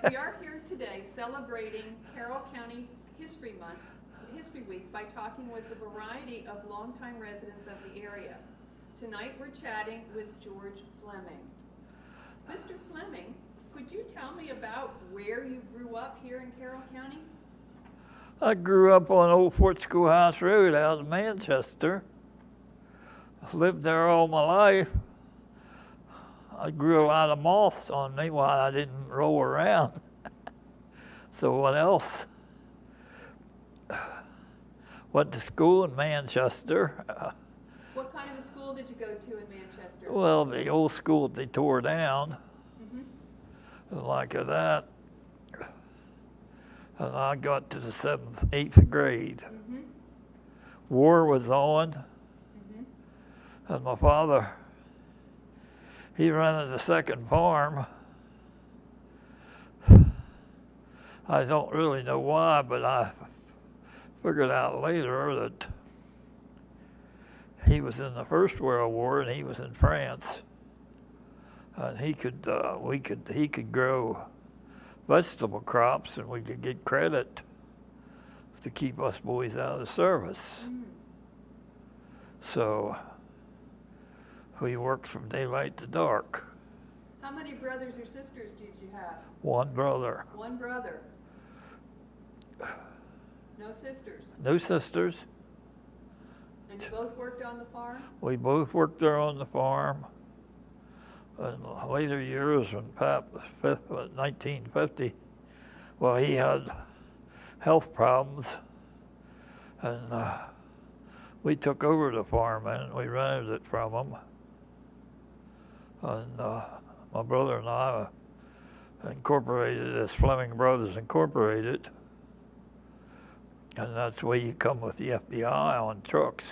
We are here today celebrating Carroll County History Month, History Week, by talking with a variety of longtime residents of the area. Tonight we're chatting with George Fleming. Mr. Fleming, could you tell me about where you grew up here in Carroll County? I grew up on Old Fort Schoolhouse Road out of Manchester. Lived there all my life. I grew a lot of moths on me while I didn't roll around. So what else? Went to school in Manchester. What kind of a school did you go to in Manchester? Well, the old school they tore down, Mm-hmm. like that. And I got to the 7th, 8th grade. Mm-hmm. War was on, Mm-hmm. and my father, he rented a second farm. I don't really know why, but I figured out later that he was in the First World War and he was in France, and he could grow vegetable crops, and we could get credit to keep us boys out of service. Mm. So we worked from daylight to dark. How many brothers or sisters did you have? One brother. One brother. No sisters. No sisters. And you both worked on the farm? We both worked there on the farm. In the later years, when Pap was 1950, well, he had health problems, and we took over the farm and we rented it from him. And my brother and I incorporated it as Fleming Brothers Incorporated, and that's where you come with the FBI on trucks.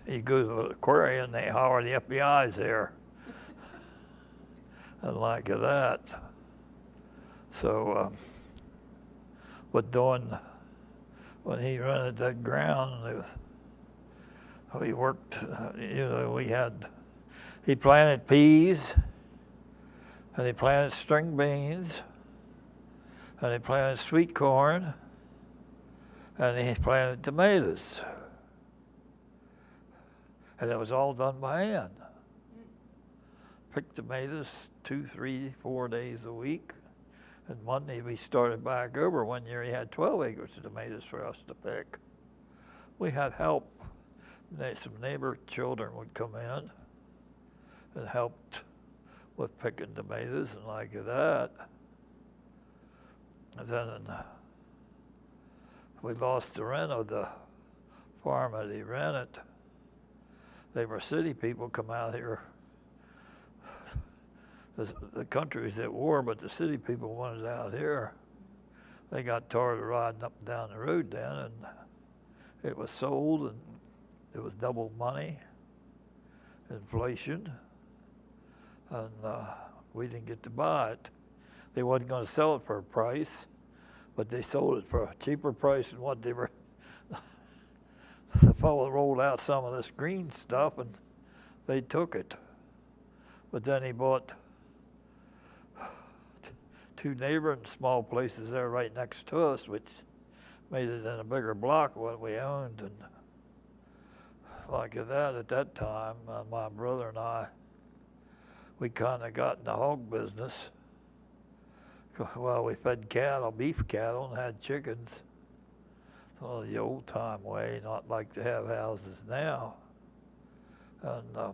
You go to the quarry and they holler the FBI's there. And like that. So, but when he rented that ground, we worked, he planted peas, and he planted string beans, and he planted sweet corn, and he planted tomatoes. And it was all done by hand. Picked tomatoes 2, 3, 4 days a week. And Monday we started back over. One year he had 12 acres of tomatoes for us to pick. We had help. Some neighbor children would come in and helped with picking tomatoes and like that. And then we lost the rent of the farm that he rented. They were city people come out here. The country's at war, but the city people wanted out here. They got tired of riding up and down the road then, and it was sold, and it was double money, inflation, and we didn't get to buy it. They wasn't going to sell it for a price, but they sold it for a cheaper price than what they were. The fellow rolled out some of this green stuff, and they took it. But then he bought 2 neighboring small places there right next to us, which made it in a bigger block of what we owned. And like that, at that time, my brother and I, we kind of got in the hog business. Well, we fed cattle, beef cattle, and had chickens. Well, the old time way, not like to have houses now. And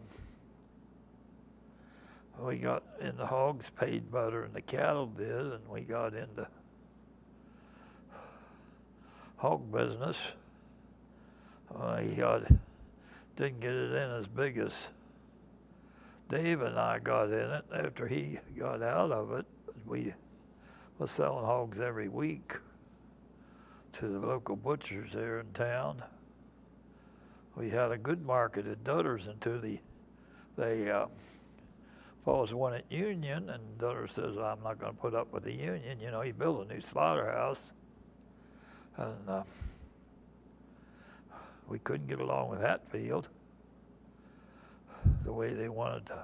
we got in the hogs paid better than the cattle did, and we got into hog business. Didn't get it in as big as Dave and I got in it. After he got out of it, we was selling hogs every week to the local butchers there in town. We had a good market at Dutter's until fellows wanted union, and Dutter says, I'm not going to put up with the union. You know, he built a new slaughterhouse, and we couldn't get along with Hatfield, the way they wanted to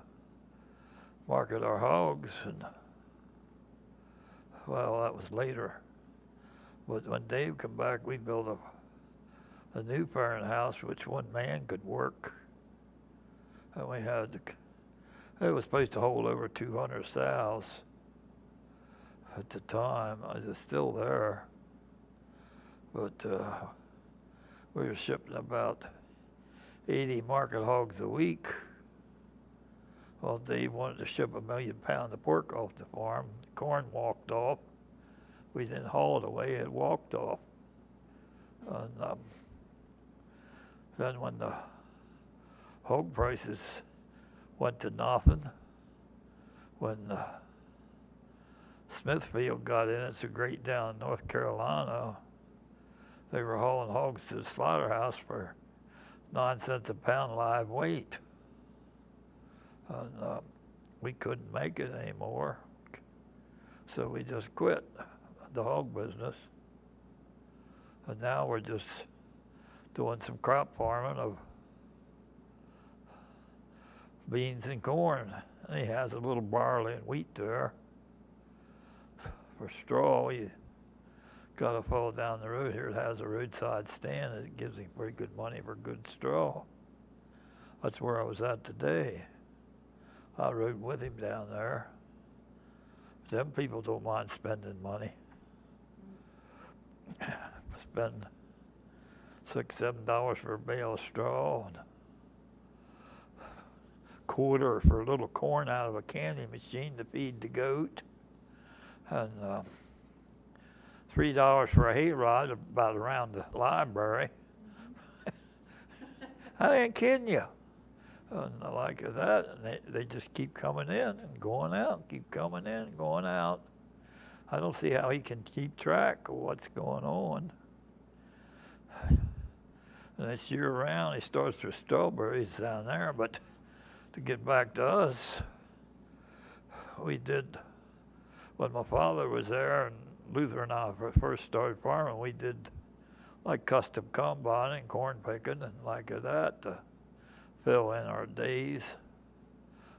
market our hogs. And Well, that was later. But when Dave come back, we built a new parent house which one man could work. And we had, it was supposed to hold over 200 sows at the time. It's still there. But we were shipping about 80 market hogs a week. Well, Dave wanted to ship 1 million pounds of pork off the farm. The corn walked off. We didn't haul it away, it walked off. And then when the hog prices went to nothing, when Smithfield got in, it's a great down in North Carolina, they were hauling hogs to the slaughterhouse for 9 cents a pound live weight. And we couldn't make it anymore, so we just quit the hog business. And now we're just doing some crop farming of beans and corn. And he has a little barley and wheat there. For straw, we got a fellow down the road here that has a roadside stand, and it gives him pretty good money for good straw. That's where I was at today. I rode with him down there. Them people don't mind spending money. Spend $6-7 for a bale of straw, and quarter for a little corn out of a candy machine to feed the goat, and $3 for a hay rod about around the library. I ain't kidding you. And like that, and they just keep coming in and going out, keep coming in and going out. I don't see how he can keep track of what's going on. And it's year round. He starts with strawberries down there, but to get back to us, we did, when my father was there and Luther and I first started farming, we did like custom combining, corn picking and like that to fill in our days.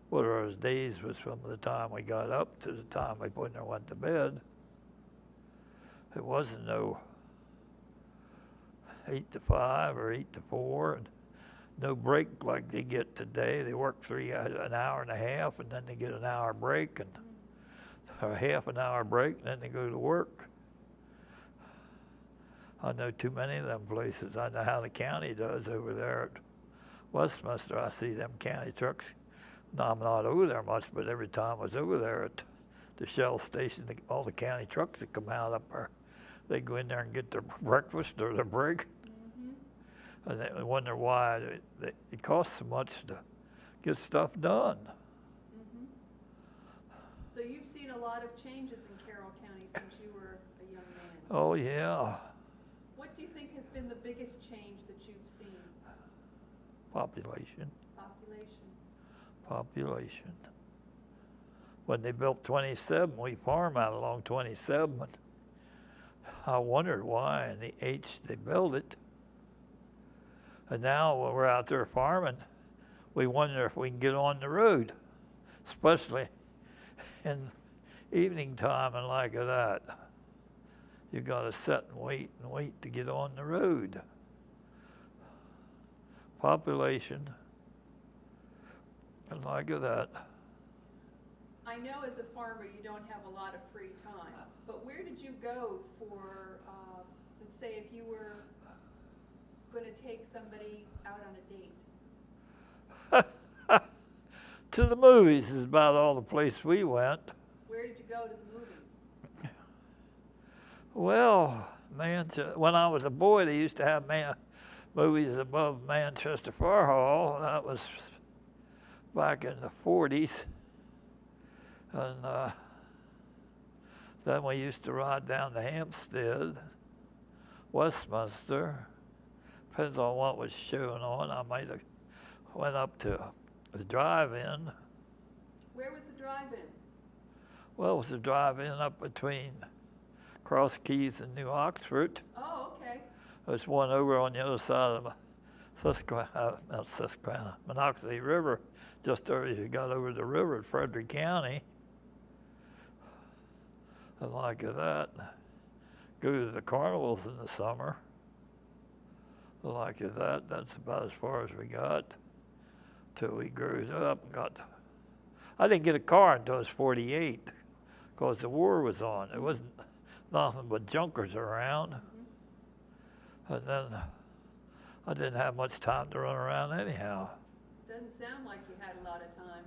What our days was from the time we got up to the time we put in or went to bed. It wasn't no 8 to 5 or 8 to 4, and no break like they get today. They work an hour and a half, and then they get an hour break, and a half an hour break, and then they go to work. I know too many of them places. I know how the county does over there at Westminster. I see them county trucks. No, I'm not over there much, but every time I was over there at the Shell station, all the county trucks that come out up there, they go in there and get their breakfast or their break. Mm-hmm. And they wonder why it costs so much to get stuff done. Mm-hmm. So you've seen a lot of changes in Carroll County since you were a young man. Oh, yeah. What do you think has been the biggest change that you've seen? Population. Population. When they built 27, we farm out along 27. I wondered why and the H they built it. And now when we're out there farming, we wonder if we can get on the road, especially in evening time and like that. You got to sit and wait to get on the road. Population and like that. I know as a farmer you don't have a lot of free time, but where did you go for, let's say if you were going to take somebody out on a date? To the movies is about all the place we went. Where did you go to the movies? Well, when I was a boy, they used to have movies above Manchester Fire Hall. That was back in the 40s. And then we used to ride down to Hampstead, Westminster. Depends on what was showing on. I might have went up to the drive-in. Where was the drive-in? Well, it was the drive-in up between Cross Keys and New Oxford. Oh, okay. There's one over on the other side of Monocacy River, just as you got over the river at Frederick County. And like that, go to the carnivals in the summer. And like that, that's about as far as we got till we grew up and got. I didn't get a car until I was 48 because the war was on. It wasn't nothing but junkers around. And then I didn't have much time to run around anyhow. Doesn't sound like you had a lot of time.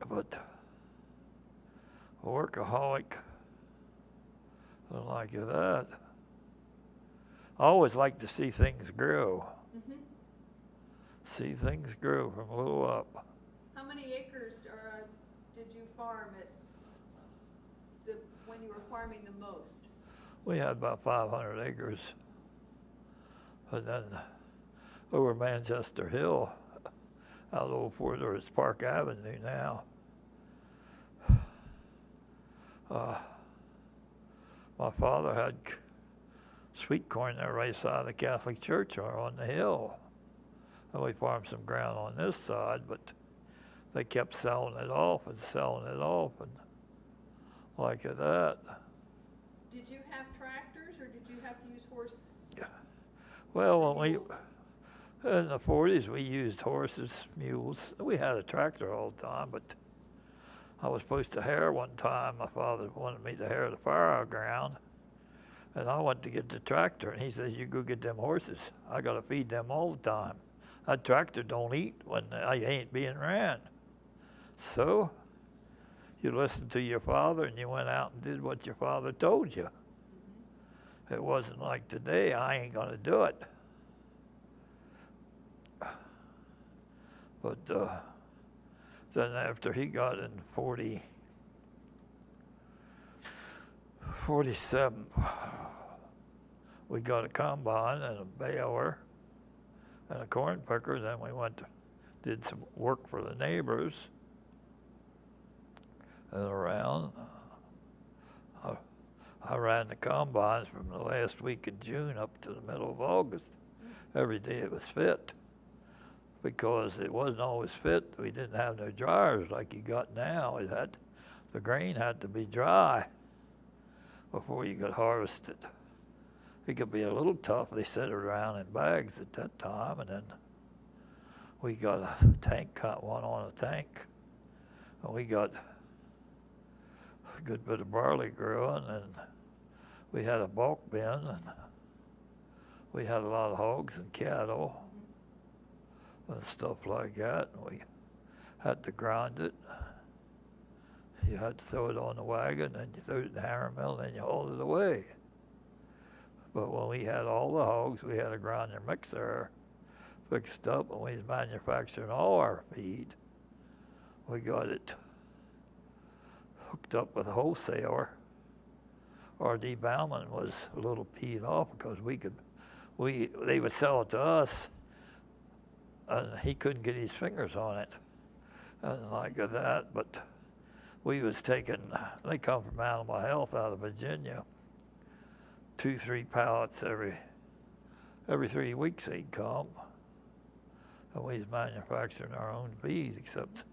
But a workaholic and like that. I always like to see things grow. See things grow from little up. How many acres did you farm when you were farming the most? We had about 500 acres. And then over Manchester Hill, out over Forest Park Avenue now. My father had sweet corn there right side of the Catholic Church or on the hill. And we farmed some ground on this side, but they kept selling it off and like that. Did you have tractors or did you have to use horse? Well, when in the 40s, we used horses, mules. We had a tractor all the time, but I was supposed to harrow one time. My father wanted me to harrow the furrow ground, and I went to get the tractor, and he says, "You go get them horses. I got to feed them all the time. That tractor don't eat when I ain't being ran." So you listened to your father, and you went out and did what your father told you. It wasn't like today, I ain't going to do it. But then after he got in 47, we got a combine and a baler and a corn picker. Then we did some work for the neighbors and around. I ran the combines from the last week in June up to the middle of August. Every day it was fit. Because it wasn't always fit. We didn't have no dryers like you got now. The grain had to be dry before you could harvest it. It could be a little tough. They set it around in bags at that time, and then we got a one on a tank, and we got a good bit of barley growing, and we had a bulk bin, and we had a lot of hogs and cattle and stuff like that. And we had to grind it. You had to throw it on the wagon, and you threw it in the hammer mill, and then you hauled it away. But when we had all the hogs, we had a grinder mixer fixed up, and we was manufacturing all our feed. We got it hooked up with a wholesaler. R.D. Bauman was a little peed off because they would sell it to us, and he couldn't get his fingers on it, and like that. But we was they come from Animal Health out of Virginia, 2-3 pallets every 3 weeks they'd come, and we was manufacturing our own feed, except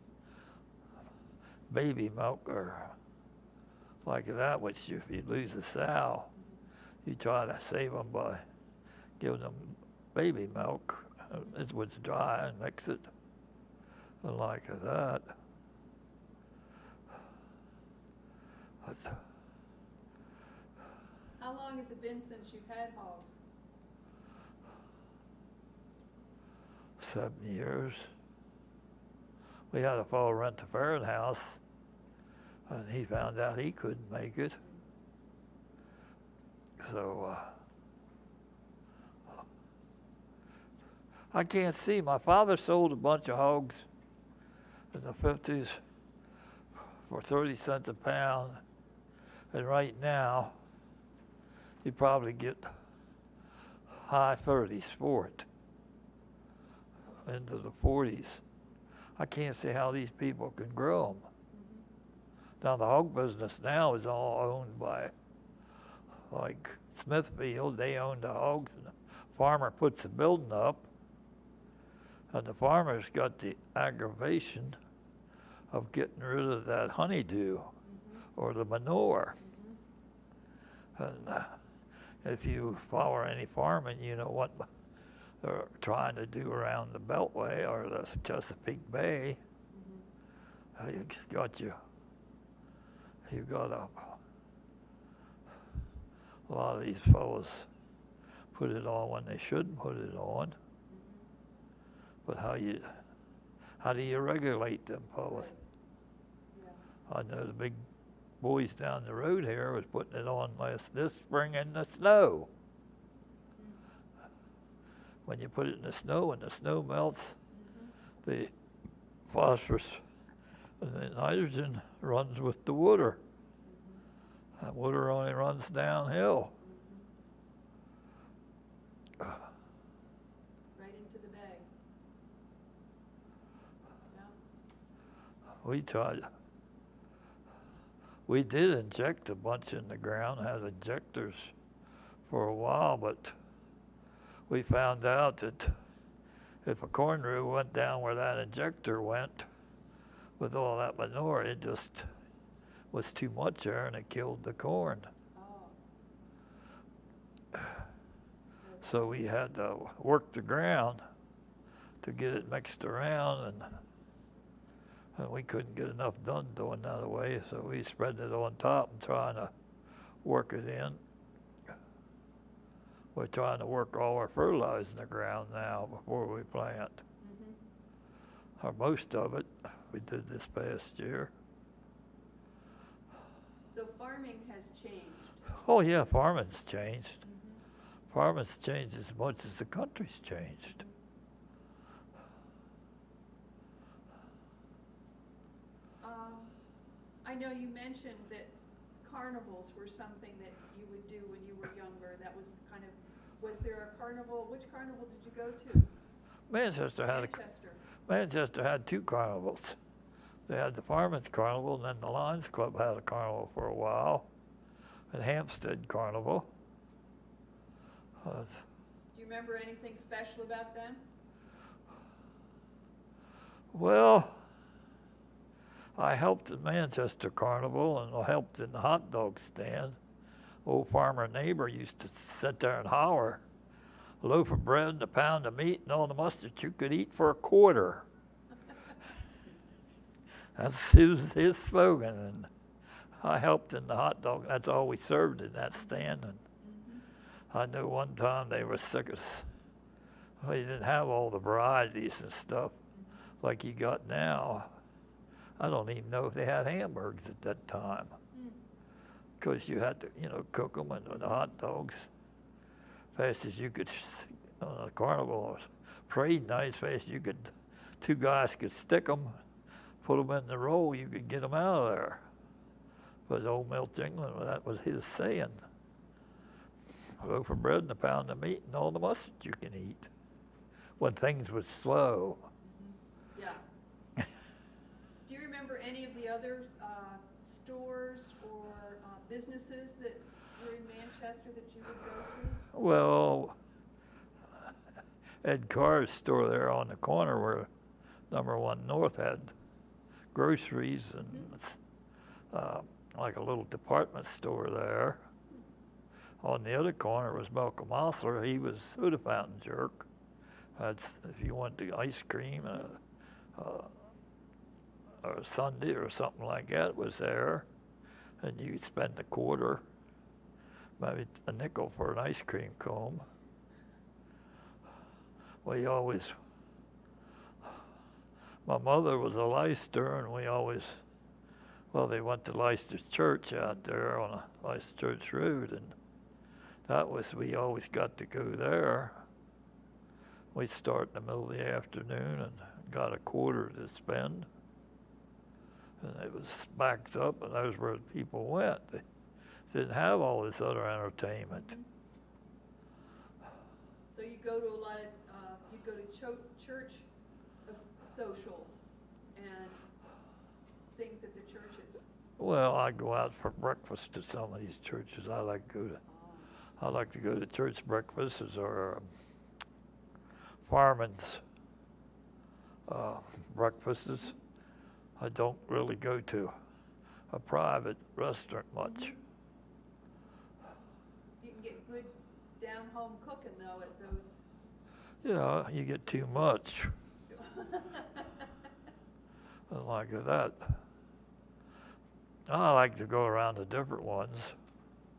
baby milk or like that, which if you lose a sow, you try to save them by giving them baby milk. It was dry and mix it and like that. But how long has it been since you've had hogs? 7 years. We had a fellow rent the ferret house, and he found out he couldn't make it. So I can't see. My father sold a bunch of hogs in the 50s for 30 cents a pound, and right now you'd probably get high 30s for it, into the 40s. I can't see how these people can grow them. Now the hog business now is all owned by, like Smithfield. They own the hogs, and the farmer puts the building up, and the farmer's got the aggravation of getting rid of that honeydew or the manure. And if you follow any farming, you know what they're trying to do around the Beltway or the Chesapeake Bay. You got a lot of these fellows put it on when they shouldn't put it on. But how do you regulate them fellows? I know the big boys down the road here was putting it on this spring in the snow. When you put it in the snow and the snow melts, the phosphorus and the nitrogen runs with the water. And water only runs downhill. Right into the bay. Yeah. We did inject a bunch in the ground, had injectors for a while, but we found out that if a corn row went down where that injector went with all that manure, it just was too much there and it killed the corn. So we had to work the ground to get it mixed around, and we couldn't get enough done doing that away, so we spread it on top and trying to work it in. We're trying to work all our fertilizer in the ground now before we plant. Or most of it we did this past year. So farming has changed. Oh yeah, farming's changed. Farming's changed as much as the country's changed. I know you mentioned that carnivals were something that you would do when you were younger. That was was there a carnival? Which carnival did you go to? Manchester had two carnivals. They had the Fireman's Carnival, and then the Lions Club had a carnival for a while, and Hampstead Carnival. Do you remember anything special about them? Well, I helped at Manchester Carnival, and I helped in the hot dog stand. Old farmer neighbor used to sit there and holler, a loaf of bread and a pound of meat and all the mustard you could eat for a quarter. That's his slogan, and I helped in the hot dog. That's all we served in that stand. And I know one time they were sick as, well, you didn't have all the varieties and stuff like you got now. I don't even know if they had hamburgers at that time, because you had to, cook them and the hot dogs fast as you could. On a carnival parade night, fast as you could, two guys could stick them, put them in the roll, you could get them out of there. But old Milt England, that was his saying. A loaf of bread and a pound of meat and all the mustard you can eat when things were slow. Yeah. Do you remember any of the other stores or businesses that were in Manchester that you would go to? Well, Ed Carr's store there on the corner where number 1 North had groceries and like a little department store there. On the other corner was Malcolm Osler. He was soda fountain jerk. That's if you wanted ice cream or Sunday or something like that was there, and you'd spend a quarter, maybe a nickel for an ice cream cone. My mother was a Leicester, and they went to Leicester's Church out there on a Leicester Church Road, and we always got to go there. We'd start in the middle of the afternoon and got a quarter to spend. And it was backed up, and that was where people went. They didn't have all this other entertainment. So you go to a lot of, you go to church socials and things at the churches. Well, I go out for breakfast to some of these churches. I like to go to church breakfasts or firemen's breakfasts. I don't really go to a private restaurant much. You can get good down-home cooking though at those. Yeah, you get too much. I like that. I like to go around to different ones.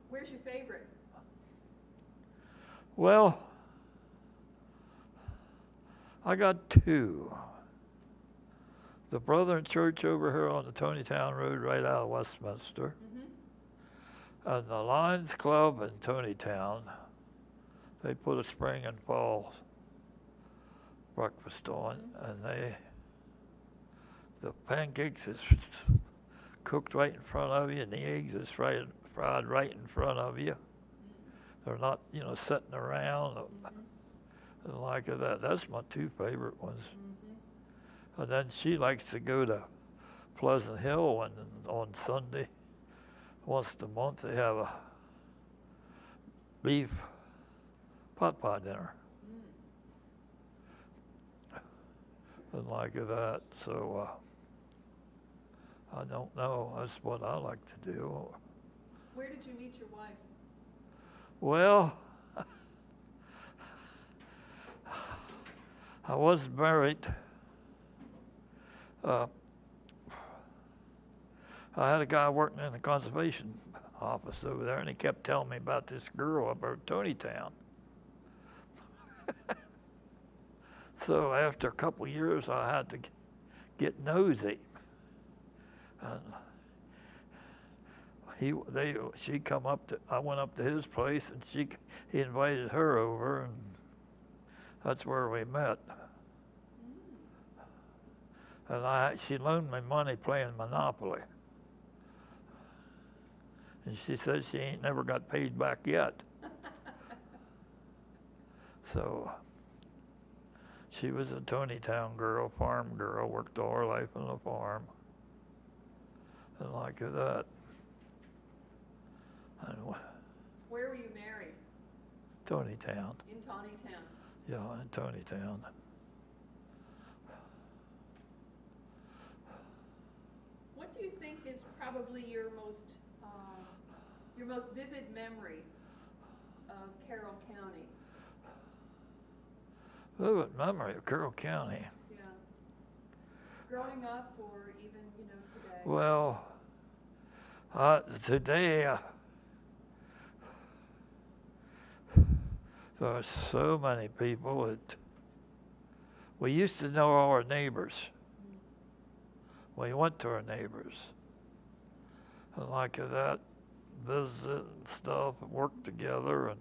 Where's your favorite? Well, I got two. The Brethren Church over here on the Tonytown Road right out of Westminster. And the Lions Club in Tonytown. They put a spring and fall breakfast on, and the pancakes is cooked right in front of you, and the eggs is fried right in front of you. They're not, sitting around. And like that. That's my two favorite ones. And then she likes to go to Pleasant Hill, and on Sunday, once a month, they have a beef pot pie dinner. And like that. So I don't know. That's what I like to do. Where did you meet your wife? Well, I was married. I had a guy working in the conservation office over there, and he kept telling me about this girl about Tonytown. So after a couple of years, I had to get nosy. And she come up to, I went up to his place, and he invited her over, and that's where we met. And she loaned me money playing Monopoly. And she said she ain't never got paid back yet. So she was a Tonytown girl, farm girl, worked all her life on the farm. And like that. And where were you married? Tonytown. In Tonytown. Yeah, in Tonytown. What do you think is probably your most vivid memory of Carroll County? Vivid memory of Carroll County. Yeah. Growing up, or even today. Well, today there are so many people that we used to know all our neighbors. We went to our neighbors, and like that, visited and stuff, and worked together and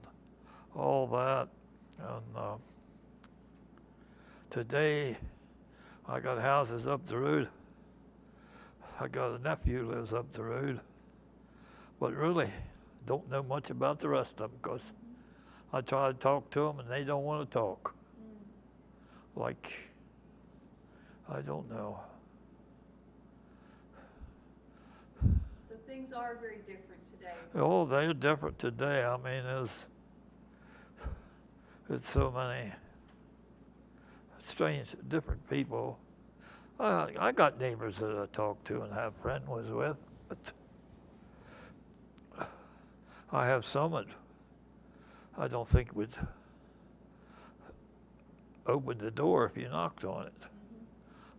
all that. And today, I got houses up the road. I got a nephew who lives up the road, but really don't know much about the rest of them, because I try to talk to them and they don't want to talk. Like, I don't know. So things are very different today. Oh, they're different today. I mean, it's so many strange, different people. I got neighbors that I talk to and have friends with, but I have some that I don't think would open the door if you knocked on it.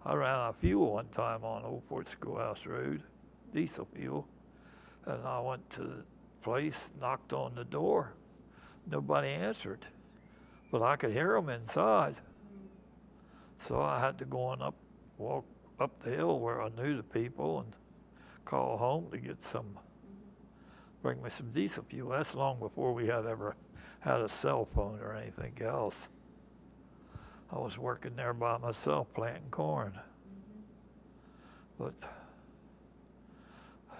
I ran out of fuel one time on Old Fort Schoolhouse Road, diesel fuel, and I went to the place, knocked on the door. Nobody answered, but I could hear them inside. So I had to walk up the hill where I knew the people and call home to get bring me some diesel fuel. That's long before we had ever had a cell phone or anything else. I was working there by myself planting corn. But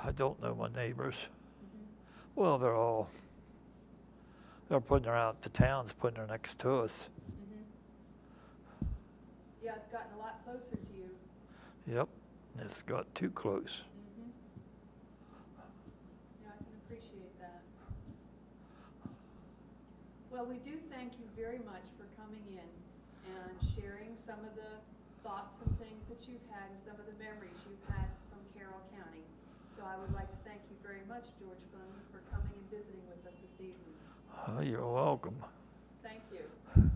I don't know my neighbors. Well, they're putting her out, the town's putting her next to us. Yeah, it's gotten a lot closer to you. Yep, it's got too close. Yeah, I can appreciate that. Well, we do thank you very much for coming in and sharing some of the thoughts and things that you've had and some of the memories you've had from Carroll County. So I would like to thank you very much, George Fleming, for coming and visiting with us this evening. You're welcome. Thank you.